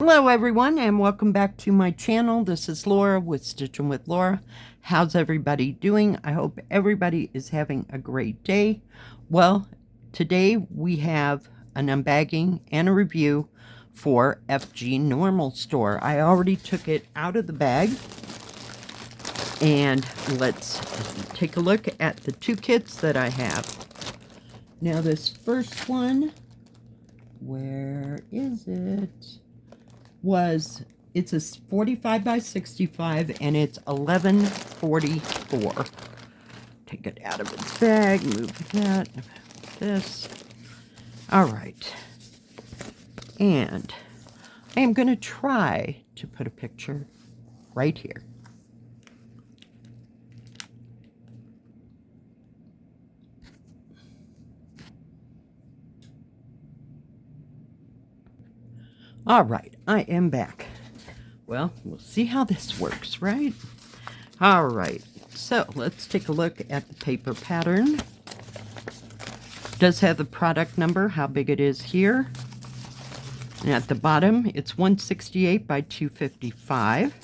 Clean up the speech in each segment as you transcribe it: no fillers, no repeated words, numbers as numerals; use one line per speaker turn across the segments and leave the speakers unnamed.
Hello everyone and welcome back to my channel. This is Laura with Stitching with Laura. How's everybody doing? I hope everybody is having a great day. Well, today we have an unbagging and a review for FGNormal store. I already took it out of the bag and let's take a look at the two kits that I have. Now this first one, where is it? It's a 45 by 65 and it's 1144. Take it out of its bag, move that, this. All right. And I am going to try to put a picture right here. All right, I am back. Well, we'll see how this works, right? All right, so let's take a look at the paper pattern. It does have the product number, how big it is here. And at the bottom, it's 168 by 255.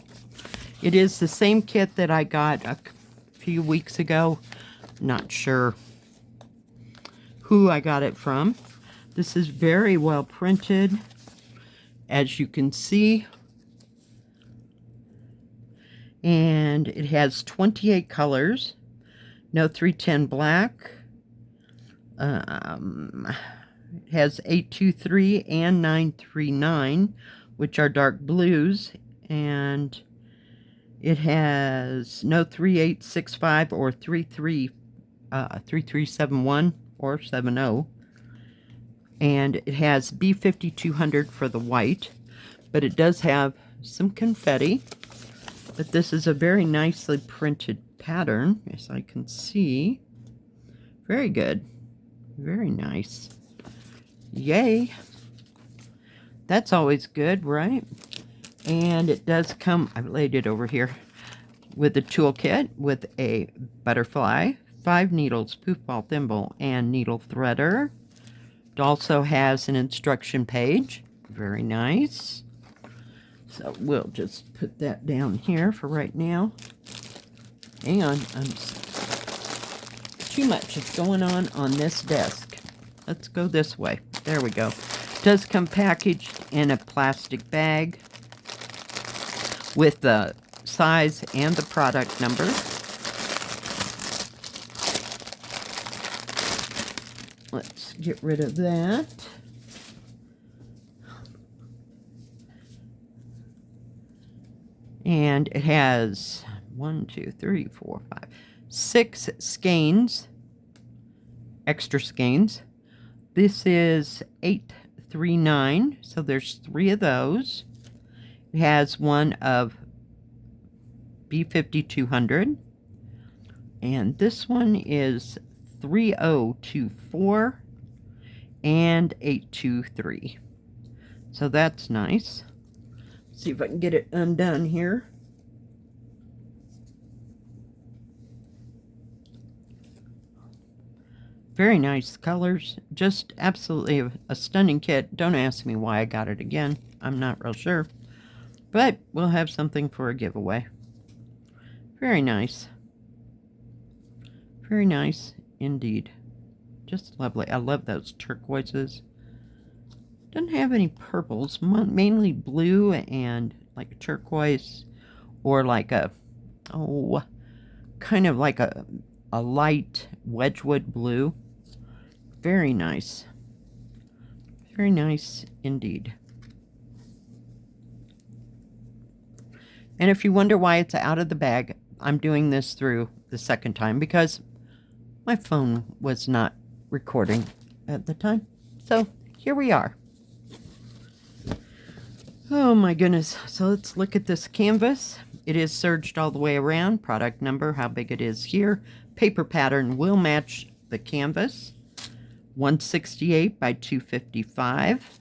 It is the same kit that I got a few weeks ago. Not sure who I got it from. This is very well printed, as you can see. And it has 28 colors. No 310 black. It has 823 and 939, which are dark blues. And it has no 3865 or 3371 or 70. And it has B5200 for the white, but it does have some confetti. But this is a very nicely printed pattern, as I can see. Very good. Very nice. Yay. That's always good, right? And it does come, I've laid it over here, with a toolkit with a butterfly, 5 needles, poof ball thimble, and needle threader. It also has an instruction page. Very nice. So we'll just put that down here for right now. Hang on, too much is going on this desk. Let's go this way. There we go. It does come packaged in a plastic bag with the size and the product number. Let's get rid of that. And it has 6 skeins, extra skeins. This is 839, so there's 3 of those. It has one of B5200, and this one is 3024 and 823. So that's nice. See if I can get it undone here. Very nice colors. Just absolutely a stunning kit. Don't ask me why I got it again. I'm not real sure. But we'll have something for a giveaway. Very nice. Very nice indeed. Just lovely. I love those turquoises. Doesn't have any purples, mainly blue and like turquoise, or like a, kind of like a light Wedgwood blue. Very nice. Very nice indeed. And if you wonder why it's out of the bag, I'm doing this through the second time because my phone was not recording at the time. So here we are. Oh my goodness. So let's look at this canvas. It is serged all the way around. Product number, how big it is here. Paper pattern will match the canvas. 168 by 255.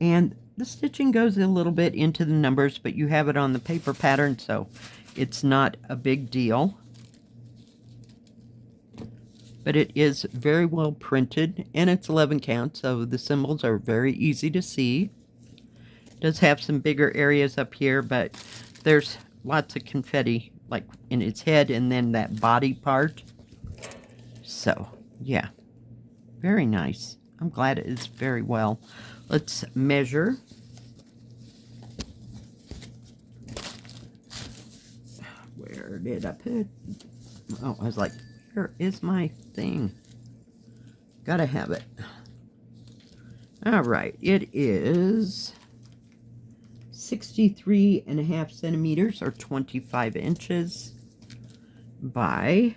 And the stitching goes a little bit into the numbers, but you have it on the paper pattern, so it's not a big deal. but it is very well printed, and it's 11 count, so the symbols are very easy to see. It does have some bigger areas up here, but there's lots of confetti, like in its head and then that body part. So, yeah, very nice. I'm glad it is very well. Let's measure. Where did I put? Oh, I was like, where is my thing? Gotta have it. All right, it is 63.5 centimeters or 25 inches by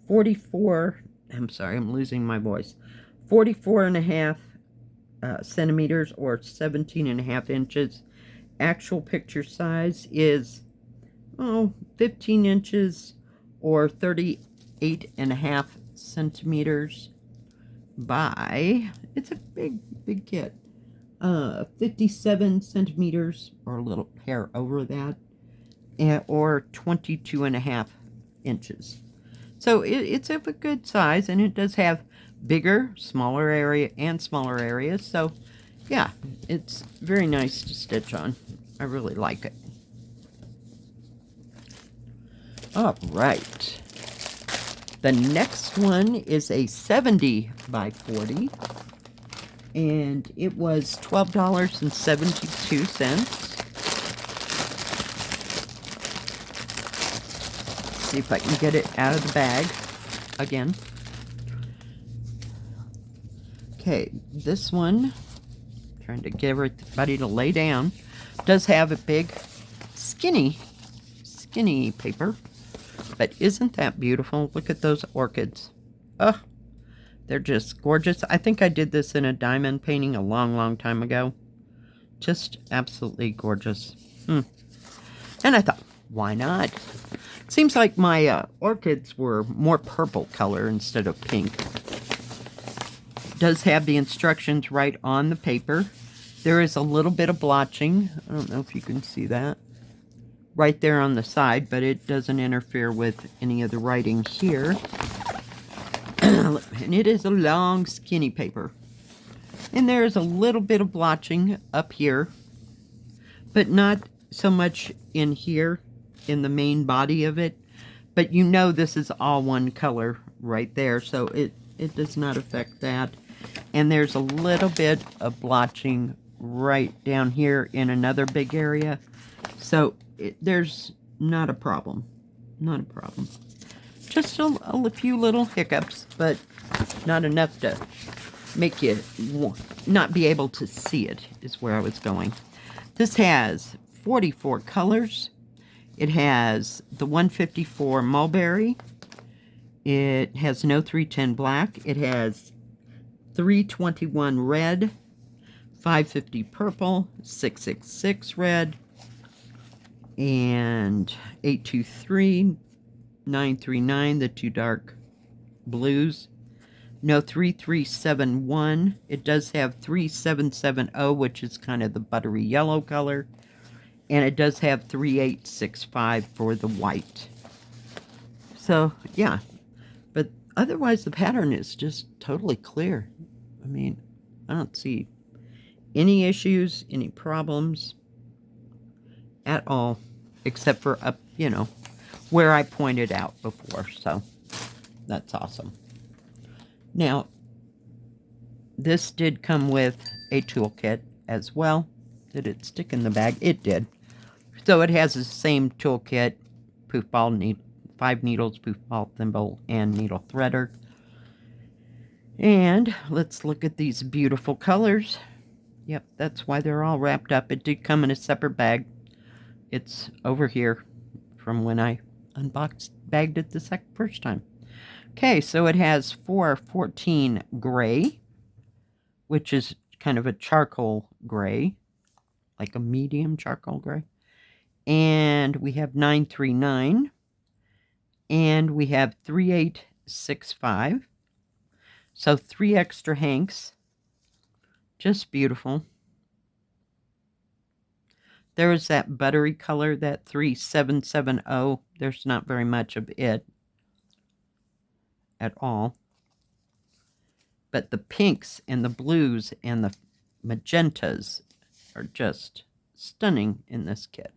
44. I'm sorry, I'm losing my voice. 44.5 centimeters or 17.5 inches. Actual picture size is 15 inches or 38.5 centimeters by, it's a big kit, 57 centimeters or a little hair over that, or 22.5 inches. So it's of a good size, and it does have bigger, smaller area, and smaller areas. So yeah, it's very nice to stitch on. I really like it. All right. The next one is a 70 by 40, and it was $12.72. See if I can get it out of the bag again. Okay, this one, trying to get everybody to lay down, does have a big skinny paper. But isn't that beautiful? Look at those orchids. Oh, they're just gorgeous. I think I did this in a diamond painting a long time ago. Just absolutely gorgeous. And I thought, why not? Seems like my orchids were more purple color instead of pink. It does have the instructions right on the paper. There is a little bit of blotching. I don't know if you can see that. Right there on the side, but it doesn't interfere with any of the writing here. And it is a long, skinny paper. And there is a little bit of blotching up here, but not so much in here, in the main body of it. But you know this is all one color right there, so it does not affect that. And there's a little bit of blotching right down here in another big area. So there's not a problem. Not a problem. Just a few little hiccups, but not enough to make you not be able to see it, is where I was going. This has 44 colors. It has the 154 mulberry. It has no 310 black. It has 321 red, 550 purple, 666 red, and 823, 939, the two dark blues. No 3371. It does have 3770, which is kind of the buttery yellow color. And it does have 3865 for the white. So, yeah. But otherwise, the pattern is just totally clear. I mean, I don't see any issues, any problems at all, except for up, you know, where I pointed out before. So, that's awesome. Now, this did come with a toolkit as well. Did it stick in the bag? It did. So it has the same toolkit, poof ball, 5 needles, poof ball, thimble, and needle threader. And let's look at these beautiful colors. Yep, that's why they're all wrapped up. It did come in a separate bag. It's over here from when I bagged it the first time. Okay, so it has 414 gray, which is kind of a charcoal gray, like a medium charcoal gray. And we have 939, and we have 3865. So 3 extra hanks. Just beautiful. There is that buttery color, that 3770. There's not very much of it. at all. But the pinks and the blues and the magentas are just stunning in this kit.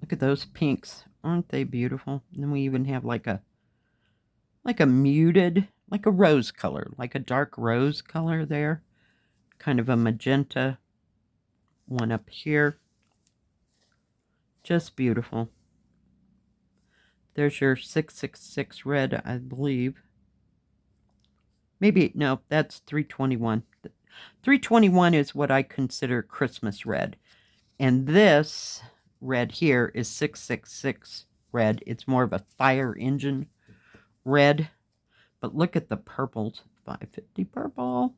Look at those pinks. Aren't they beautiful? And then we even have like a muted, like a rose color, like a dark rose color there. Kind of a magenta one up here. Just beautiful. There's your 666 red, I believe. Maybe, no, that's 321. 321 is what I consider Christmas red. And this red here is 666 red. It's more of a fire engine red. But look at the purples. 550 purple.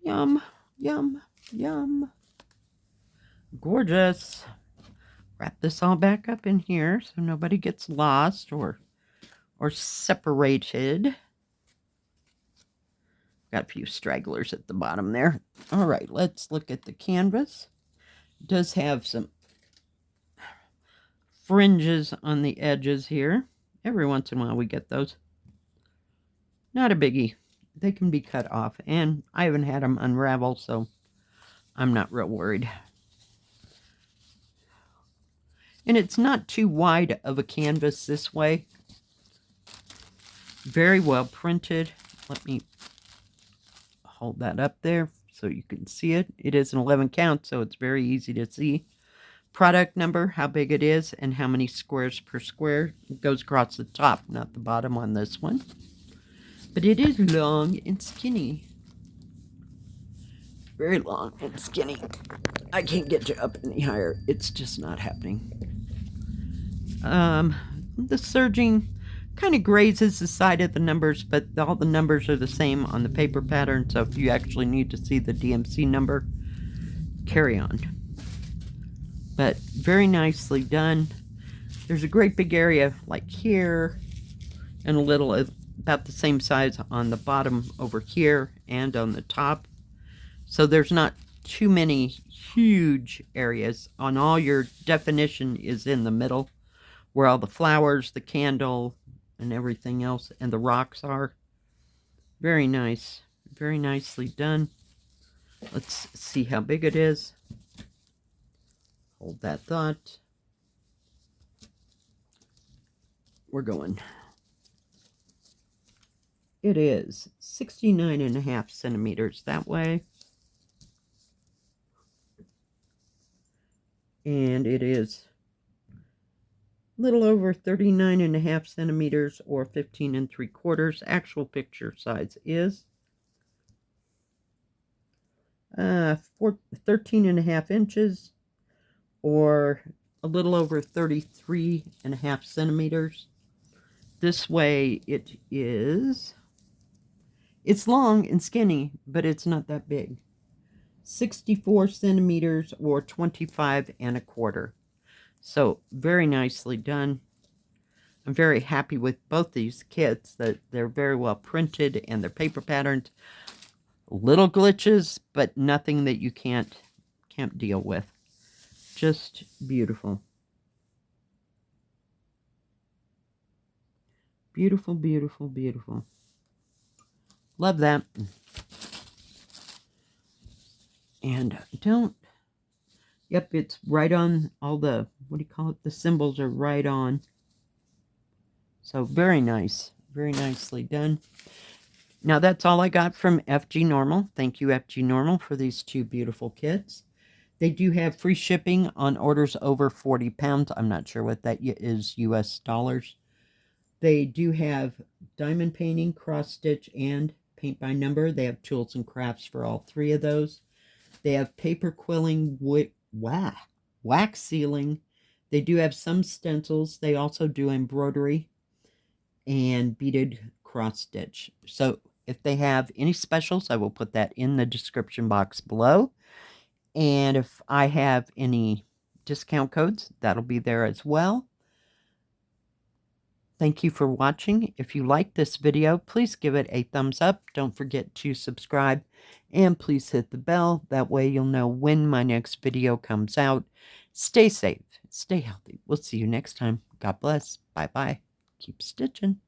Yum, yum, yum. Gorgeous. Wrap this all back up in here so nobody gets lost or separated. Got a few stragglers at the bottom there. All right, let's look at the canvas. It does have some fringes on the edges here. Every once in a while we get those. Not a biggie. They can be cut off, and I haven't had them unravel, so I'm not real worried. And it's not too wide of a canvas this way. Very well printed. Let me hold that up there so you can see it. It is an 11 count, so it's very easy to see. Product number, how big it is, and how many squares per square. It goes across the top, not the bottom on this one. But it is long and skinny. Very long and skinny. I can't get you up any higher. It's just not happening. The serging kind of grazes the side of the numbers, but all the numbers are the same on the paper pattern, so if you actually need to see the DMC number, carry on. But very nicely done. There's a great big area like here, and a little about the same size on the bottom over here and on the top. So there's not too many huge areas. On all your definition is in the middle, where all the flowers, the candle, and everything else, and the rocks are. Very nice. Very nicely done. Let's see how big it is. Hold that thought. We're going. It is 69.5 centimeters that way. And it is a little over 39.5 centimeters or 15 3/4. Actual picture size is 13.5 inches or a little over 33.5 centimeters. This way it's long and skinny, but it's not that big. 64 centimeters or 25 1/4. So very nicely done. I'm very happy with both these kits. That they're very well printed and they're paper patterned. Little glitches, but nothing that you can't deal with. Just beautiful. Beautiful, beautiful, beautiful. Love that. And yep, it's right on all the, what do you call it? The symbols are right on. So very nice. Very nicely done. Now that's all I got from FGNormal. Thank you, FGNormal, for these two beautiful kits. They do have free shipping on orders over 40 pounds. I'm not sure what that is US dollars. They do have diamond painting, cross stitch, and paint by number. They have tools and crafts for all three of those. They have paper quilling, wax sealing. They do have some stencils. They also do embroidery and beaded cross stitch. So if they have any specials, I will put that in the description box below. And if I have any discount codes, that'll be there as well. Thank you for watching. If you like this video, please give it a thumbs up. Don't forget to subscribe and please hit the bell. That way you'll know when my next video comes out. Stay safe. Stay healthy. We'll see you next time. God bless. Bye-bye. Keep stitching.